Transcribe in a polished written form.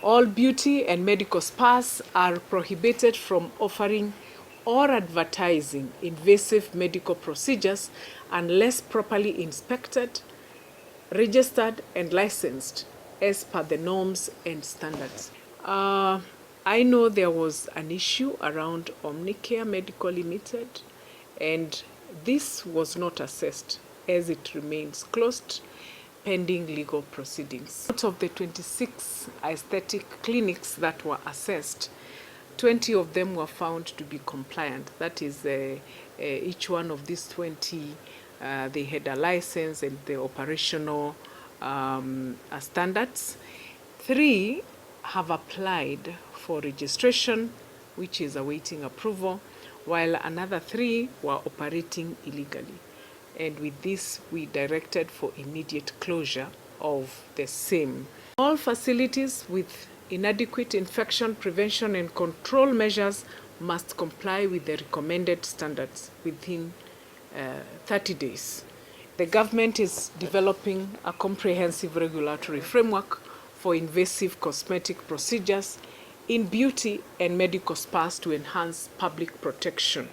All beauty and medical spas are prohibited from offering or advertising invasive medical procedures unless properly inspected, registered and licensed as per the norms and standards. I know there was an issue around Omnicare Medical Limited, and this was not assessed as it remains closed pending legal proceedings. Out of the 26 aesthetic clinics that were assessed, 20 of them were found to be compliant. That is, each one of these 20, they had a license and the operational standards. 3 have applied for registration, which is awaiting approval, while another 3 were operating illegally. And with this, we directed for immediate closure of the same. All facilities with inadequate infection prevention and control measures must comply with the recommended standards within 30 days. The government is developing a comprehensive regulatory framework for invasive cosmetic procedures in beauty and medical spas to enhance public protection.